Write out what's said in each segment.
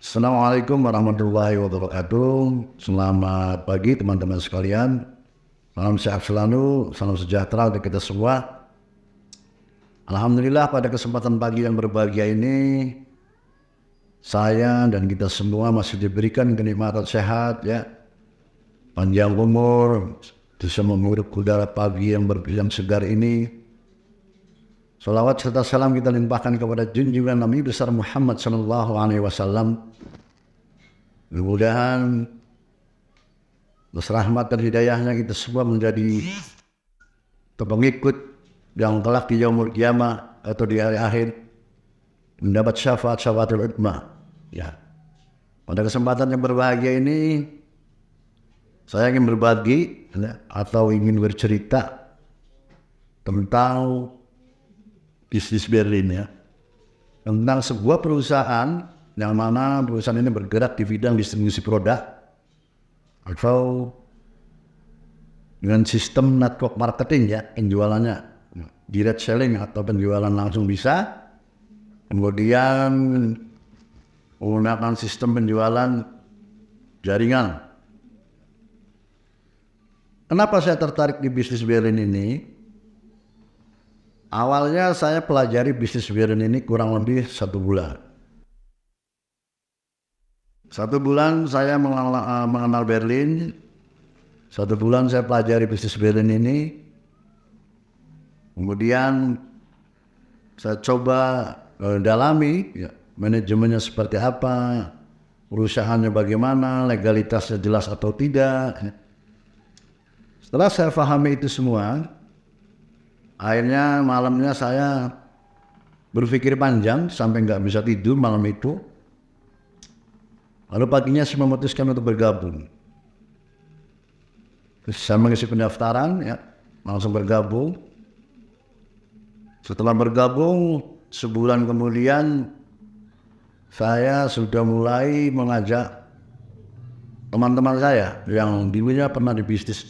Assalamualaikum warahmatullahi wabarakatuh. Selamat pagi teman-teman sekalian. Salam sehat selalu, salam sejahtera untuk kita semua. Alhamdulillah pada kesempatan pagi yang berbahagia ini, saya dan kita semua masih diberikan kenikmatan sehat, ya, panjang umur, bisa menghirup udara pagi yang segar ini. Salawat serta salam kita limpahkan kepada junjungan Nabi besar Muhammad sallallahu alaihi wasallam. Mudah-mudahan atas rahmat dan hidayahnya kita semua menjadi pengikut yang kelak di yaumul qiyamah atau di hari akhir mendapat syafaatul ummah. Ya. Pada kesempatan yang berbahagia ini saya ingin berbagi, ya, atau ingin bercerita tentang bisnis Berlin, ya, tentang sebuah perusahaan yang mana perusahaan ini bergerak di bidang distribusi produk atau dengan sistem network marketing, ya, penjualannya direct selling atau penjualan langsung bisa, kemudian menggunakan sistem penjualan jaringan. Kenapa saya tertarik di bisnis Berlin ini? Awalnya saya pelajari bisnis Berlin ini kurang lebih 1 bulan. 1 bulan saya mengenal Berlin. 1 bulan saya pelajari bisnis Berlin ini. Kemudian saya coba dalami, ya, manajemennya seperti apa, perusahaannya bagaimana, legalitasnya jelas atau tidak. Setelah saya pahami itu semua, akhirnya malamnya saya berpikir panjang sampai nggak bisa tidur malam itu. Lalu paginya saya memutuskan untuk bergabung. Terus saya mengisi pendaftaran, ya, langsung bergabung. Setelah bergabung, sebulan kemudian saya sudah mulai mengajak teman-teman saya yang dulunya pernah di bisnis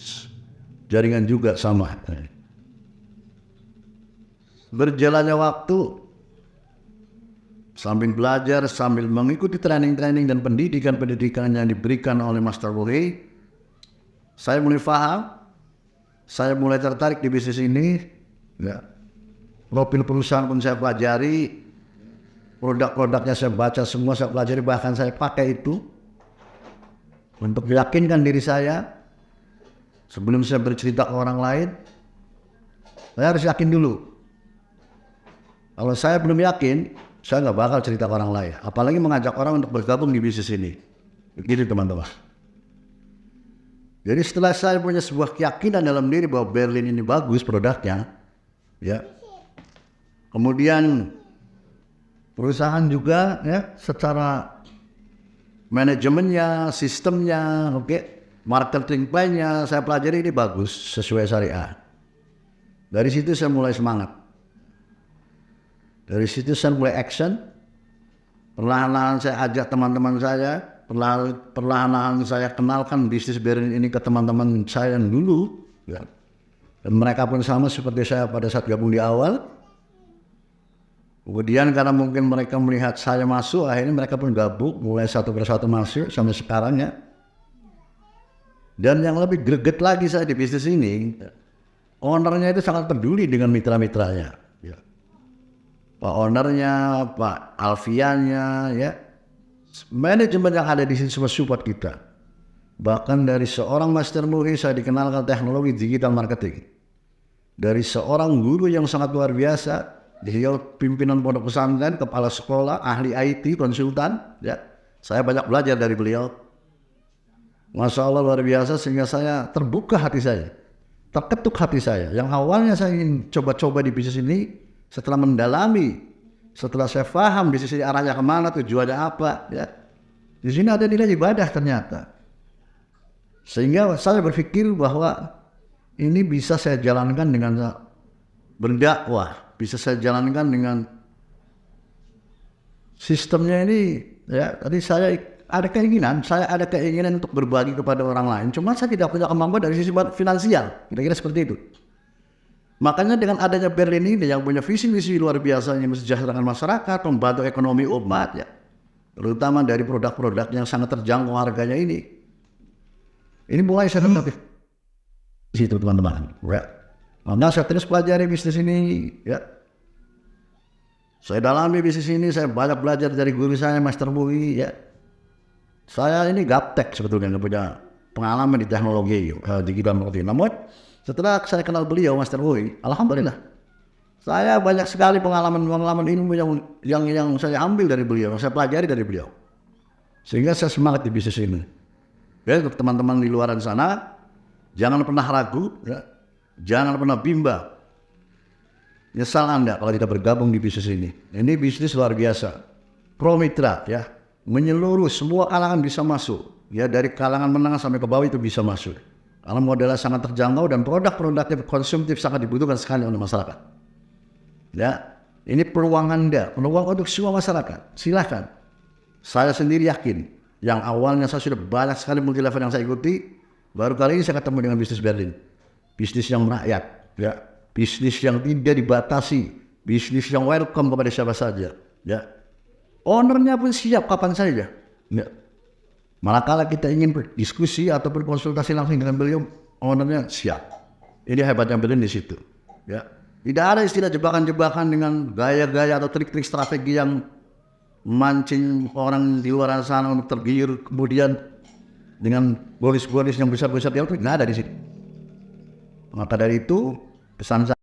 jaringan juga sama. Berjalannya waktu, sambil belajar, sambil mengikuti training-training dan pendidikan yang diberikan oleh Master Wuri, saya mulai paham, saya mulai tertarik di bisnis ini, ya. Profil perusahaan pun saya pelajari, produk-produknya saya baca semua, saya pelajari, bahkan saya pakai itu untuk meyakinkan diri saya. Sebelum saya bercerita ke orang lain, saya harus yakin dulu. Kalau saya belum yakin, saya nggak bakal cerita ke orang lain. Apalagi mengajak orang untuk bergabung di bisnis ini. Begitu teman-teman. Jadi setelah saya punya sebuah keyakinan dalam diri bahwa Berlin ini bagus produknya, ya. Kemudian perusahaan juga, ya, secara manajemennya, sistemnya, marketing plan-nya saya pelajari ini bagus sesuai syariah. Dari situ saya mulai semangat. Dari situ saya mulai action. Perlahan-lahan saya ajak teman-teman saya, perlahan-lahan saya kenalkan bisnis Berlin ini ke teman-teman saya yang dulu, ya. Dan mereka pun sama seperti saya pada saat gabung di awal. Kemudian karena mungkin mereka melihat saya masuk, akhirnya mereka pun gabung, mulai satu persatu masuk sampai sekarang, ya. Dan yang lebih greget lagi saya di bisnis ini, ownernya itu sangat peduli dengan mitra-mitranya, ya. Pak ownernya, Pak Alfiannya, ya, manajemen yang ada di sini semua support kita. Bahkan dari seorang Master Muri saya dikenalkan teknologi digital marketing. Dari seorang guru yang sangat luar biasa, dia pimpinan pondok pesantren, kepala sekolah, ahli IT, konsultan, ya. Saya banyak belajar dari beliau. Masya Allah luar biasa, sehingga saya terbuka hati saya, terketuk hati saya. Yang awalnya saya ingin coba-coba di bisnis ini, setelah mendalami, setelah saya paham bisnis ini arahnya kemana, tujuannya apa, ya, di sini ada nilai ibadah ternyata. Sehingga saya berpikir bahwa ini bisa saya jalankan dengan berdakwah, bisa saya jalankan dengan sistemnya ini, ya. Tadi saya ada keinginan untuk berbagi kepada orang lain. Cuma saya tidak punya kemampuan dari sisi finansial, kira-kira seperti itu. Makanya dengan adanya Berlin ini yang punya visi-visi luar biasa yang mensejahterakan masyarakat, membantu ekonomi umat, ya. terutama dari produk-produk yang sangat terjangkau harganya ini. Ini mulai saya tertarik di situ teman-teman. Ya. Nah, saya terus pelajari bisnis ini. Ya. Saya dalami bisnis ini, saya banyak belajar dari guru saya, Master Bowie. Ya. Saya ini gaptek sebetulnya, nggak punya pengalaman di teknologi, di bidang teknologi. Namun setelah saya kenal beliau, Master Bowie, alhamdulillah, saya banyak sekali pengalaman ilmu yang saya ambil dari beliau, yang saya pelajari dari beliau. Sehingga saya semangat di bisnis ini. Ya, untuk teman-teman di luar sana, jangan pernah ragu, ya. Jangan pernah bimbang. Nyesal Anda kalau tidak bergabung di bisnis ini. Ini bisnis luar biasa. Pro Mitra, ya, menyeluruh, semua kalangan bisa masuk. Ya, dari kalangan menengah sampai ke bawah itu bisa masuk. Karena modalnya sangat terjangkau dan produk-produknya konsumtif sangat dibutuhkan sekali oleh masyarakat. Ya, ini peluang Anda, peluang untuk semua masyarakat. Silakan. Saya sendiri yakin, yang awalnya saya sudah banyak sekali multi level yang saya ikuti, baru kali ini saya ketemu dengan bisnis Berlin. Bisnis yang merakyat, ya. Bisnis yang tidak dibatasi, bisnis yang welcome kepada siapa saja, ya. Ownernya pun siap kapan saja, ya. Manakala kita ingin berdiskusi atau berkonsultasi langsung dengan beliau, ownernya siap. Ini hebatnya Berlin di situ, ya. Tidak ada istilah jebakan-jebakan dengan gaya-gaya atau trik-trik strategi yang memancing orang di luar sana untuk tergiur kemudian dengan bonus-bonus yang besar-besar, itu tidak ada di sini. Maka dari itu pesan saya